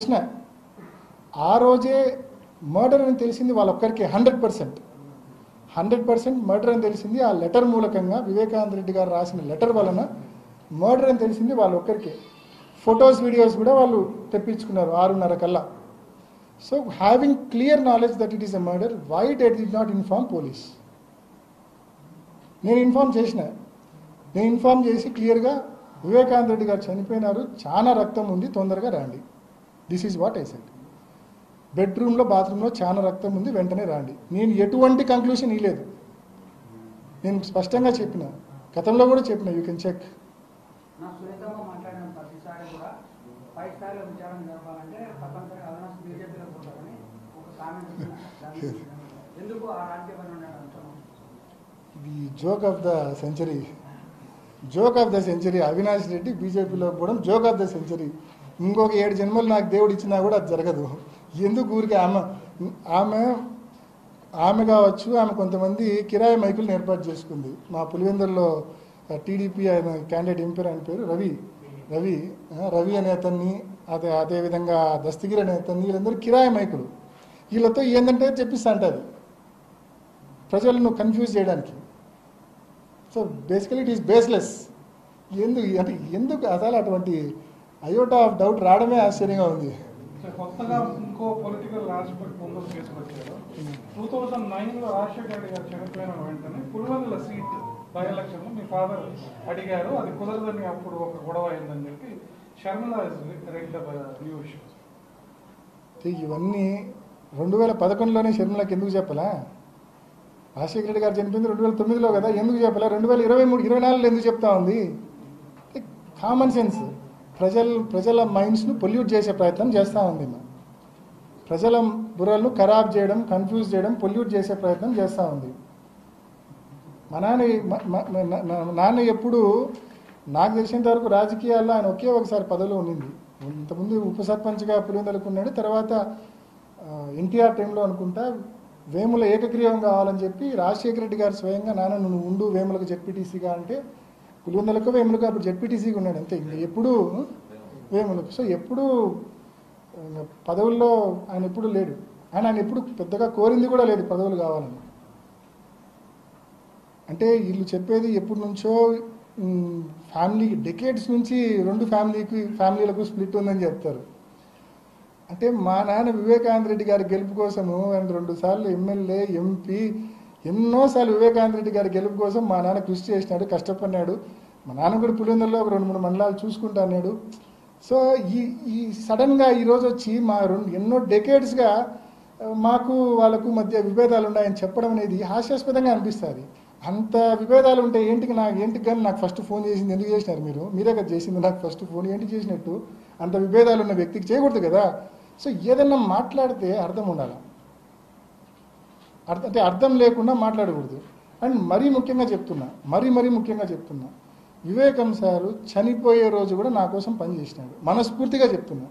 ప్రశ్న ఆ రోజే మర్డర్ అని తెలిసింది వాళ్ళొక్కరికి 100% మర్డర్ అని తెలిసింది. ఆ లెటర్ మూలకంగా వివేకానంద రెడ్డి గారు రాసిన లెటర్ వలన మర్డర్ అని తెలిసింది వాళ్ళొక్కరికి. ఫొటోస్ వీడియోస్ కూడా వాళ్ళు తెప్పించుకున్నారు 6:30 కల్లా. So having clear knowledge that it is a murder, why did not inform police? నేను ఇన్ఫార్మ్ చేసి క్లియర్గా వివేకానంద రెడ్డి గారు చనిపోయినారు, చాలా రక్తం ఉంది, తొందరగా రండి. This is what I said. బెడ్రూమ్లో బాత్రూంలో చాలా రక్తం ఉంది, వెంటనే రండి. నేను ఎటువంటి కంక్లూషన్ ఇవ్వలేదు. నేను స్పష్టంగా చెప్పిన, గతంలో కూడా చెప్పిన, you can check. The joke of the century Avinash Reddy బీజేపీలో పోవడం జోక్ ఆఫ్ ద సెంచరీ. ఇంకొక 7 జన్మలు నాకు దేవుడు ఇచ్చినా కూడా అది జరగదు. ఎందుకు ఊరికి ఆమె కావచ్చు, ఆమె కొంతమంది కిరాయి మైకులను ఏర్పాటు చేసుకుంది. మా పులివెందుల్లో టీడీపీ ఆయన క్యాండిడేట్ ఎంపీర్ ఆయన పేరు రవి అనే అతన్ని, అదేవిధంగా దస్తగిరి అనే అతన్ని, వీళ్ళందరూ కిరాయి మైకులు. వీళ్ళతో ఏంటంటే చెప్పిస్తా అంటారు ప్రజలను కన్ఫ్యూజ్ చేయడానికి. So basically it is baseless. ఎందుకు అసలు అటువంటి అయోటా ఆఫ్ డౌట్ రావడమే ఆశ్చర్యంగా ఉంది. కొత్తగా ఇంకో పొలిటికల్ ఆస్పెక్ట్ ముందుకు తీసుకొచ్చారు. 2009లో రాజశేఖర రెడ్డి గారు చనిపోయిన వెంటనే Pulivendula seat by election me father అడిగారు, అది కుదరదని అప్పుడు ఒక గొడవ అయిందని చెప్పి షర్మిల న్యూస్. ఇవన్నీ 2011లోనే షర్మిలకి ఎందుకు చెప్పాలా? రాజశేఖర రెడ్డి గారు చనిపోయింది 2009లో కదా, ఎందుకు చెప్పాలా? 2023-24లో ఎందుకు చెప్తా ఉంది? Common sense. ప్రజల మైండ్స్ను పొల్యూట్ చేసే ప్రయత్నం చేస్తూ ఉంది. ప్రజల బుర్రలను ఖరాబ్ చేయడం, కన్ఫ్యూజ్ చేయడం, పొల్యూట్ చేసే ప్రయత్నం చేస్తూ ఉంది. మా నాన్న ఎప్పుడు నాకు తెలిసినంత వరకు రాజకీయాల్లో ఆయన ఒకే ఒకసారి పదవిలో ఉండింది. ఇంతకుముందు ఉప సర్పంచ్గా పులివెందులకు ఉన్నాడు. తర్వాత ఎన్టీఆర్ టైంలో అనుకుంటా వేముల ఏకగ్రీవం కావాలని చెప్పి రాజశేఖర రెడ్డి గారు స్వయంగా నాన్న నువ్వు ఉండు వేములకు జెడ్పీటీసీగా అంటే పులివెందులకు వేములకు అప్పుడు జెడ్పీటీసీగా ఉన్నాడు అంతే. ఎప్పుడు వేములకు. సో ఎప్పుడు పదవుల్లో ఆయన ఎప్పుడు లేడు. ఆయన ఎప్పుడు పెద్దగా కోరింది కూడా లేదు పదవులు కావాలని. అంటే వీళ్ళు చెప్పేది ఎప్పటి నుంచో ఫ్యామిలీకి డెకేడ్స్ నుంచి 2 ఫ్యామిలీలకు స్ప్లిట్ ఉందని చెప్తారు. అంటే మా నాన్న వివేకానంద రెడ్డి గారి గెలుపు కోసము ఆయన 2 సార్లు ఎమ్మెల్యే, ఎంపీ, ఎన్నోసార్లు వివేకానంద రెడ్డి గారి గెలుపు కోసం మా నాన్న కృషి చేసినాడు, కష్టపడినాడు. మా నాన్న కూడా పులివెందుల్లో ఒక 2-3 మండలాలు చూసుకుంటా అన్నాడు. సో ఈ సడన్గా ఈరోజు వచ్చి మా ఎన్నో డెకేడ్స్గా మాకు వాళ్ళకు మధ్య విభేదాలు ఉన్నాయని చెప్పడం అనేది హాస్యాస్పదంగా అనిపిస్తుంది. అంత విభేదాలు ఉంటే ఏంటికి కానీ నాకు ఫస్ట్ ఫోన్ చేసింది ఎందుకు చేసినారు? మీరే కదా చేసింది నాకు ఫస్ట్ ఫోన్. ఏంటి చేసినట్టు? అంత విభేదాలు ఉన్న వ్యక్తికి చేయకూడదు కదా. సో ఏదన్నా మాట్లాడితే అర్థం ఉండాలి, అంటే అర్థం లేకుండా మాట్లాడకూడదు. అండ్ మరీ ముఖ్యంగా చెప్తున్నా వివేకం సారు చనిపోయే రోజు కూడా నా కోసం పనిచేసినాడు. మనస్ఫూర్తిగా చెప్తున్నా.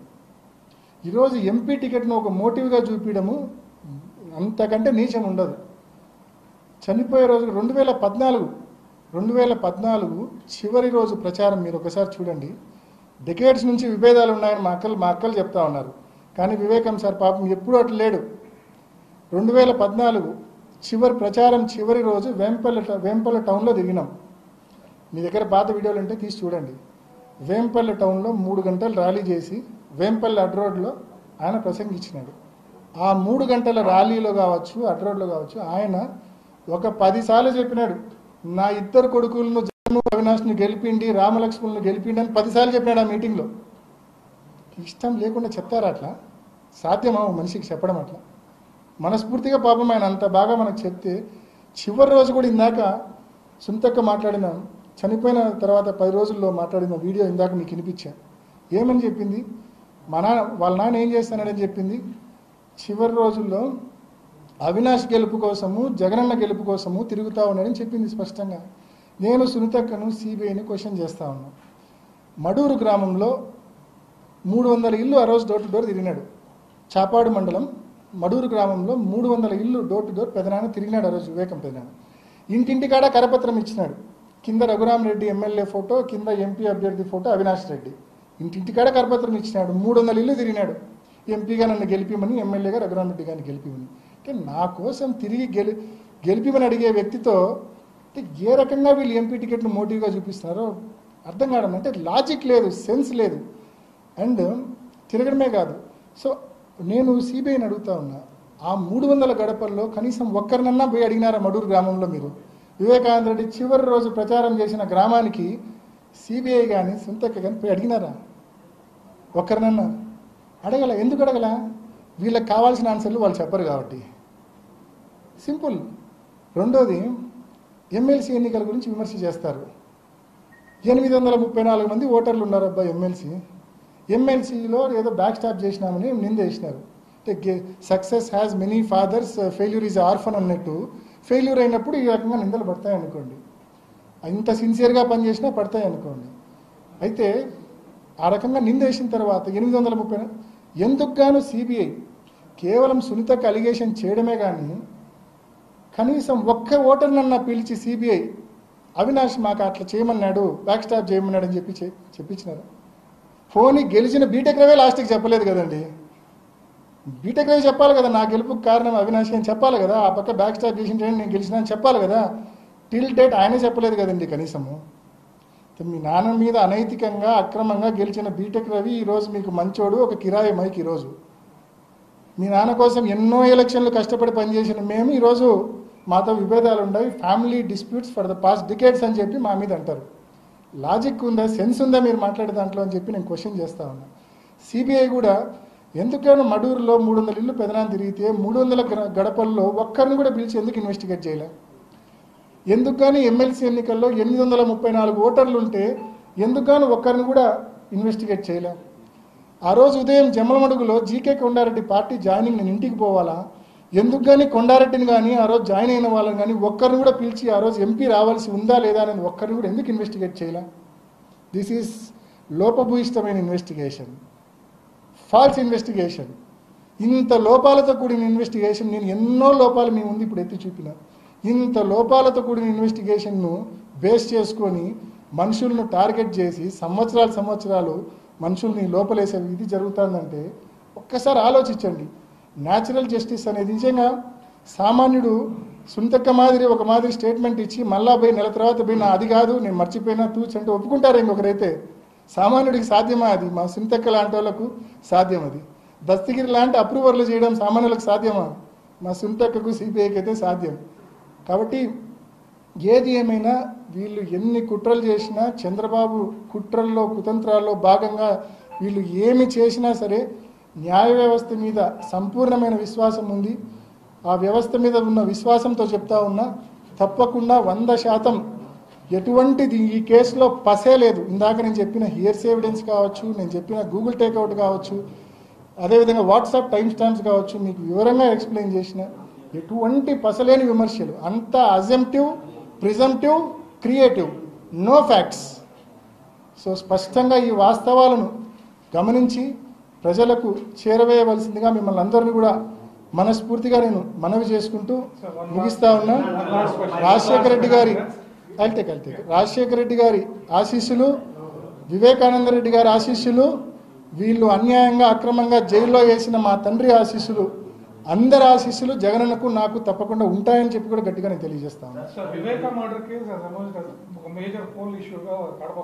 ఈరోజు ఎంపీ టికెట్ను ఒక మోటివ్గా చూపించడము అంతకంటే నీచం ఉండదు. చనిపోయే రోజు 2014 చివరి రోజు ప్రచారం మీరు ఒకసారి చూడండి. డెకేడ్స్ నుంచి విభేదాలు ఉన్నాయని మా అక్కలు చెప్తా ఉన్నారు. కానీ వివేకం సార్ పాపం ఎప్పుడూ అట్లా లేడు. 2014 ప్రచారం చివరి రోజు వేంపల్లి టౌన్లో తిరిగినాం. మీ దగ్గర పాత వీడియోలు ఉంటే తీసి చూడండి. వేంపల్లి టౌన్లో 3 గంటలు ర్యాలీ చేసి వేంపల్లి అడ్ రోడ్లో ఆయన ప్రసంగించినాడు. ఆ 3 గంటల ర్యాలీలో కావచ్చు, అడ్ రోడ్లో కావచ్చు, ఆయన ఒక 10 సార్లు చెప్పినాడు నా 2 కొడుకులను అవినాష్ను గెలిపిండి, రామలక్ష్మణులను గెలిపిండి అని 10 సార్లు చెప్పినాడు ఆ మీటింగ్లో. ఇష్టం లేకుండా చెప్తారా? అట్లా సాధ్యమా మనిషికి చెప్పడం? అట్లా మనస్ఫూర్తిగా పాపం ఆయన అంత బాగా మనకు చెప్తే చివరి రోజు కూడా ఇందాక సుంతక్క మాట్లాడిన చనిపోయిన తర్వాత 10 రోజుల్లో మాట్లాడిన వీడియో ఇందాక మీకు వినిపించా. ఏమని చెప్పింది? వాళ్ళ నాన్న ఏం చేస్తానని చెప్పింది. చివరి రోజుల్లో అవినాష్ గెలుపు కోసము, జగనన్న గెలుపు కోసము తిరుగుతూ ఉన్నాడని చెప్పింది స్పష్టంగా. నేను సునీతక్కను సిబిఐని క్వశ్చన్ చేస్తూ ఉన్నాను. మడూరు గ్రామంలో 300 ఇల్లు ఆ రోజు డోర్ టు డోర్ తిరిగినాడు. చాపాడు మండలం మడూరు గ్రామంలో 300 ఇల్లు డోర్ టు డోర్ పెదనాన్న తిరిగినాడు ఆ రోజు వివేకం పెదనాన్న. ఇంటింటికాడ కరపత్రం ఇచ్చినాడు. కింద రఘురామరెడ్డి ఎమ్మెల్యే ఫోటో, కింద ఎంపీ అభ్యర్థి ఫోటో అవినాష్ రెడ్డి. ఇంటింటికాడ కరపత్రం ఇచ్చినాడు. 300 ఇల్లు తిరిగినాడు. ఎంపీగా నన్ను గెలిపిమని, ఎమ్మెల్యేగా రఘురామరెడ్డి గారిని గెలిపిమని. అంటే నా కోసం తిరిగి గెలిపిమని అడిగే వ్యక్తితో అంటే ఏ రకంగా వీళ్ళు ఎంపీ టికెట్ను మోటివ్గా చూపిస్తున్నారో అర్థం కావడం. అంటే లాజిక్ లేదు, సెన్స్ లేదు. అండ్ తిరగడమే కాదు. సో నేను సిబిఐని అడుగుతా ఉన్నా, ఆ 300 గడపల్లో కనీసం ఒక్కరినన్నా పోయి అడిగినారా మడూరు గ్రామంలో మీరు? వివేకానంద రెడ్డి చివరి రోజు ప్రచారం చేసిన గ్రామానికి సిబిఐ కానీ సుంతక్క కానీ పోయి అడిగినారా? ఒక్కరినన్నా అడగల. ఎందుకు అడగల? వీళ్ళకి కావాల్సిన ఆన్సర్లు వాళ్ళు చెప్పరు కాబట్టి. సింపుల్. రెండోది, ఎమ్మెల్సీ ఎన్నికల గురించి విమర్శ చేస్తారు. 834 మంది ఓటర్లు ఉన్నారు అబ్బా ఎమ్మెల్సీలో ఏదో బ్యాక్ స్టాప్ చేసినామని నిందేసినారు. అంటే success has many fathers, failure is orphan అన్నట్టు ఫెయిల్యూర్ అయినప్పుడు ఈ రకంగా నిందలు పడతాయి అనుకోండి. ఇంత సిన్సియర్గా పనిచేసినా పడతాయి అనుకోండి. అయితే ఆ రకంగా నిందేసిన తర్వాత 830 ఎందుకు గాను సిబిఐ కేవలం సునీతకు అలిగేషన్ చేయడమే కానీ కనీసం ఒక్క ఓటర్నన్నా పిలిచి సిబిఐ అవినాష్ మాకు అట్లా చేయమన్నాడు, బ్యాక్ స్టాప్ చేయమన్నాడు అని చెప్పించినారు. ఫోన్ గెలిచిన బీటెక్ రవే లాస్ట్కి చెప్పలేదు కదండి. బీటెక్ రవి చెప్పాలి కదా, నా గెలుపుకు కారణం అవినాష్ అని చెప్పాలి కదా. ఆ పక్క బ్యాక్ స్టాప్ చేసిన నేను గెలిచినా అని చెప్పాలి కదా. టిల్ డేట్ ఆయనే చెప్పలేదు కదండి కనీసము. మీ నాన్న మీద అనైతికంగా అక్రమంగా గెలిచిన బీటెక్ రవి ఈరోజు మీకు మంచోడు, ఒక కిరాయి మైక్. ఈరోజు మీ నాన్న కోసం ఎన్నో ఎలక్షన్లు కష్టపడి పనిచేసిన మేము ఈరోజు మాతో విభేదాలు ఉన్నాయి, family disputes for the past decades అని చెప్పి మా మీద అంటారు. లాజిక్ ఉందా, సెన్స్ ఉందా మీరు మాట్లాడే దాంట్లో అని చెప్పి నేను క్వశ్చన్ చేస్తా ఉన్నా. సిబిఐ కూడా ఎందుకైనా మడూరులో 300 ఇళ్ళు పెదనాన్ని తిరిగితే 300 గడపల్లో ఒక్కరిని కూడా పిలిచి ఎందుకు ఇన్వెస్టిగేట్ చేయలే? ఎందుకు కానీ ఎమ్మెల్సీ ఎన్నికల్లో 834 ఓటర్లు ఉంటే ఎందుకు కానీ ఒక్కరిని కూడా ఇన్వెస్టిగేట్ చేయలే? ఆ రోజు ఉదయం జమ్మలమడుగులో జీకే కొండారెడ్డి పార్టీ జాయినింగ్ నేను ఇంటికి పోవాలా, ఎందుకు కానీ కొండారెడ్డిని కానీ ఆ రోజు జాయిన్ అయిన వాళ్ళని కానీ ఒక్కరిని కూడా పిలిచి ఆ రోజు ఎంపీ రావాల్సి ఉందా లేదా అనేది ఒక్కరిని కూడా ఎందుకు ఇన్వెస్టిగేట్ చేయలే? దిస్ ఈజ్ లోపభూయిష్టమైన ఇన్వెస్టిగేషన్, ఫాల్స్ ఇన్వెస్టిగేషన్. ఇంత లోపాలతో కూడిన ఇన్వెస్టిగేషన్, నేను ఎన్నో లోపాలు మీ ముందు ఇప్పుడు ఎత్తి చూపిన, ఇంత లోపాలతో కూడిన ఇన్వెస్టిగేషన్ను బేస్ చేసుకొని మనుషులను టార్గెట్ చేసి సంవత్సరాలు మనుషుల్ని లోపలేసే ఇది జరుగుతుందంటే ఒక్కసారి ఆలోచించండి. న్యాచురల్ జస్టిస్ అనేది నిజంగా సామాన్యుడు సుంతక్క మాదిరి ఒక మాదిరి స్టేట్మెంట్ ఇచ్చి మళ్ళా పోయి నెల తర్వాత పోయి నా అది కాదు నేను మర్చిపోయినా తూచి అంటే ఒప్పుకుంటారు. ఇంకొకరైతే సామాన్యుడికి సాధ్యమా? అది మా సుంతక్క లాంటి వాళ్ళకు సాధ్యం. అది దస్తగిరి లాంటి అప్రూవర్లు చేయడం సామాన్యులకు సాధ్యమా? మా సుంతక్కకు సిబిఐకి అయితే సాధ్యం. కాబట్టి ఏది ఏమైనా వీళ్ళు ఎన్ని కుట్రలు చేసినా, చంద్రబాబు కుట్రల్లో కుతంత్రాల్లో భాగంగా వీళ్ళు ఏమి చేసినా సరే న్యాయ వ్యవస్థ మీద సంపూర్ణమైన విశ్వాసం ఉంది. ఆ వ్యవస్థ మీద ఉన్న విశ్వాసంతో చెప్తా ఉన్నా, తప్పకుండా 100% ఎటువంటిది ఈ కేసులో పసే లేదు. ఇందాక నేను చెప్పిన హియర్స్ ఎవిడెన్స్ కావచ్చు, నేను చెప్పిన గూగుల్ టేక్అవుట్ కావచ్చు, అదేవిధంగా వాట్సాప్ టైం స్టాంప్స్ కావచ్చు, మీకు వివరంగా ఎక్స్ప్లెయిన్ చేసిన ఎటువంటి పసలేని విమర్శలు, అంతా assumptive, presumptive, creative, no facts. So స్పష్టంగా ఈ వాస్తవాలను గమనించి ప్రజలకు చేరవేయవలసిందిగా మిమ్మల్ని అందరినీ కూడా మనస్ఫూర్తిగా నేను మనవి చేసుకుంటూ ముగిస్తా ఉన్నా. రాజశేఖర రెడ్డి గారి ఆశీస్సులు, వివేకానంద రెడ్డి గారి ఆశీస్సులు, వీళ్ళు అన్యాయంగా అక్రమంగా జైల్లో వేసిన మా తండ్రి ఆశీస్సులు, అందరి ఆశీస్సులు జగనన్నకు నాకు తప్పకుండా ఉంటాయని చెప్పి కూడా గట్టిగా నేను తెలియజేస్తాను. వివేకా మర్డర్ కేసు ఒక మేజర్ పోల్ ఇష్యూగా కడప